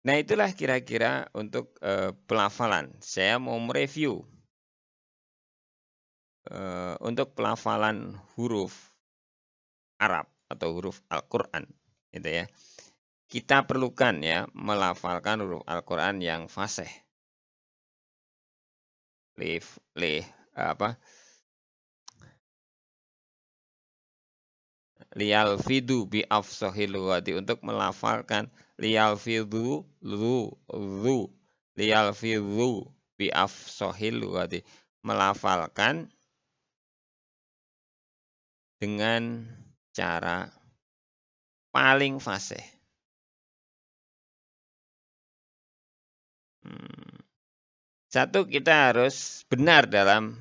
Nah, itulah kira-kira untuk pelafalan. Saya mau mereview untuk pelafalan huruf Arab atau huruf Al-Quran, gitu ya. Kita perlukan ya melafalkan huruf Al-Quran yang fasih. Liyalfidu bi afsahil lughati, untuk melafalkan liyalfidu liyalfidu bi afsahil lughati, melafalkan dengan cara paling fasih. Satu, kita harus benar dalam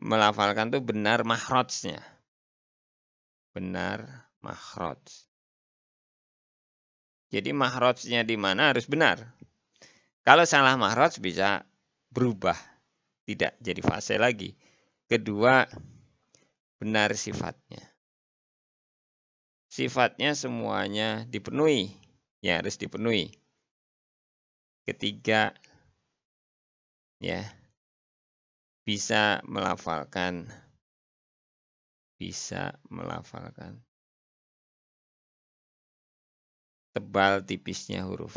melafalkan tuh, benar makhrajnya. Benar makhraj. Jadi makhrajnya di mana harus benar. Kalau salah makhraj bisa berubah, tidak jadi fasih lagi. Kedua, benar sifatnya. Sifatnya semuanya dipenuhi, ya harus dipenuhi. Ketiga, ya bisa melafalkan tebal tipisnya huruf.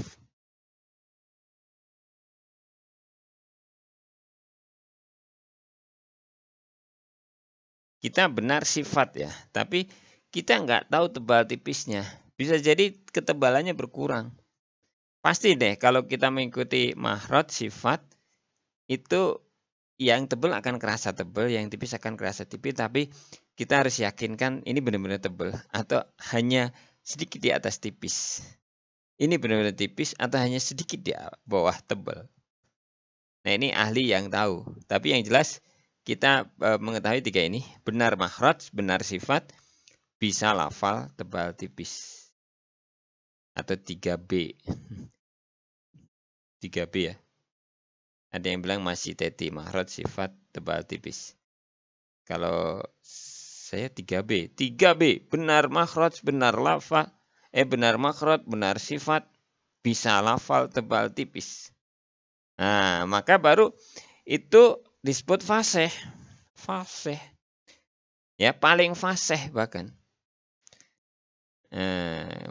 Kita benar sifat ya, tapi kita nggak tahu tebal tipisnya. Bisa jadi ketebalannya berkurang. Pasti deh kalau kita mengikuti makhraj sifat, itu yang tebal akan kerasa tebal, yang tipis akan kerasa tipis, tapi kita harus yakinkan ini benar-benar tebal atau hanya sedikit di atas tipis. Ini benar-benar tipis atau hanya sedikit di bawah tebal. Nah, ini ahli yang tahu. Tapi yang jelas kita mengetahui tiga ini, benar makhraj, benar sifat, bisa lafal tebal tipis. Atau 3B. 3B ya. Ada yang bilang masih teti, makhraj, sifat, tebal tipis. Kalau saya 3B. 3B, benar makhraj, benar lafal, benar makhraj, benar sifat, bisa lafal tebal tipis. Nah, maka baru itu disebut fasih. Fasih. Ya, paling fasih bahkan.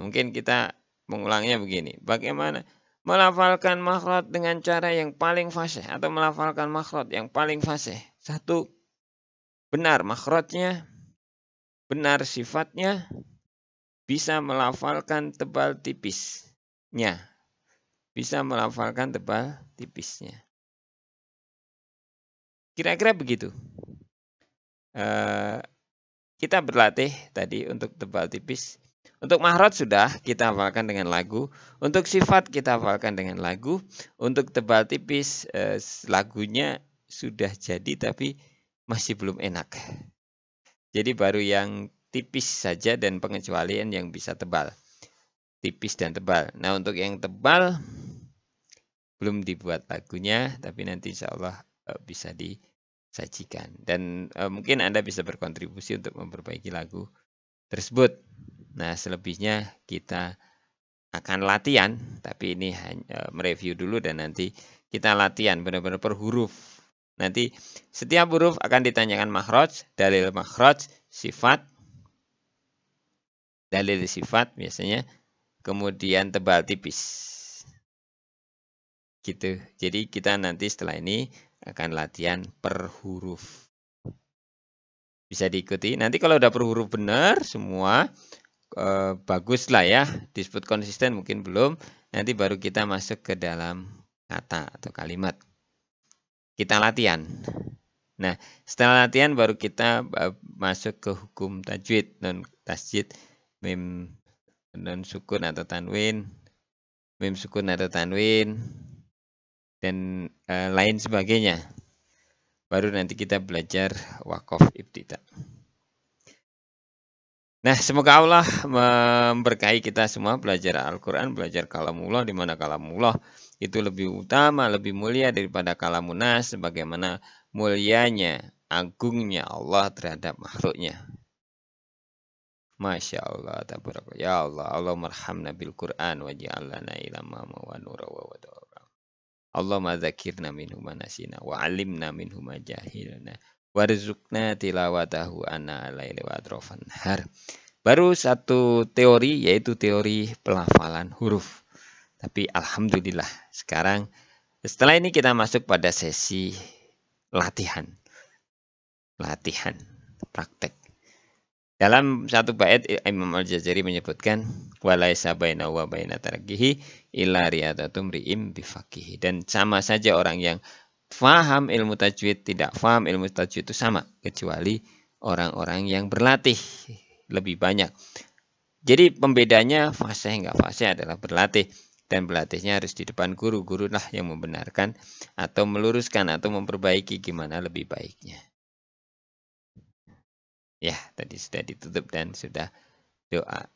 Mungkin kita mengulangnya begini. Bagaimana melafalkan makhraj dengan cara yang paling fasih atau melafalkan makhraj yang paling fasih? Satu, benar makhrajnya, benar sifatnya, bisa melafalkan tebal tipisnya. Bisa melafalkan tebal tipisnya. Kira-kira begitu. Kita berlatih tadi untuk tebal tipis. Untuk makhraj sudah kita hafalkan dengan lagu. Untuk sifat kita hafalkan dengan lagu. Untuk tebal tipis lagunya sudah jadi tapi masih belum enak. Jadi baru yang tipis saja dan pengecualian yang bisa tebal. Tipis dan tebal. Nah, untuk yang tebal belum dibuat lagunya, tapi nanti insya Allah bisa disajikan. Dan mungkin Anda bisa berkontribusi untuk memperbaiki lagu tersebut. Nah, selebihnya kita akan latihan, tapi ini hanya mereview dulu dan nanti kita latihan benar-benar per huruf. Nanti setiap huruf akan ditanyakan makhraj, dalil makhraj, sifat, dalil sifat biasanya, kemudian tebal tipis. Gitu. Jadi kita nanti setelah ini akan latihan per huruf. Bisa diikuti. Nanti kalau udah per huruf benar semua, bagus lah ya, disebut konsisten mungkin belum, nanti baru kita masuk ke dalam kata atau kalimat. Kita latihan. Nah, setelah latihan baru kita masuk ke hukum tajwid, non tasjid, mim non sukun atau tanwin, mim sukun atau tanwin, dan lain sebagainya. Baru nanti kita belajar waqaf ibtida. Nah, semoga Allah memberkahi kita semua belajar Al-Quran, belajar kalamullah, di mana kalamullah itu lebih utama, lebih mulia daripada kalamunas, sebagaimana mulianya, agungnya Allah terhadap makhluknya. Masya Allah, tabarakallah. Ya Allah, Allah marhamna bil Quran waj'al lana ilma wa nura wa wadara. Allahumma dzakirna minhu ma nasina wa 'allimna minhu ma jahilna warzuqna tilawatahu ana laili wa atrafan har. Baru satu teori, yaitu teori pelafalan huruf. Tapi alhamdulillah sekarang setelah ini kita masuk pada sesi latihan. Latihan, praktek. Dalam satu bait Imam Al-Jazari menyebutkan walaisa baina wa baina tarkihi illa riyadatum ri'im bifaqihi. Dan sama saja orang yang faham ilmu tajwid, tidak faham ilmu tajwid itu sama, kecuali orang-orang yang berlatih lebih banyak. Jadi pembedanya fasih enggak fasih adalah berlatih, dan berlatihnya harus di depan guru-guru lah yang membenarkan atau meluruskan atau memperbaiki gimana lebih baiknya. Ya, tadi sudah ditutup dan sudah doa.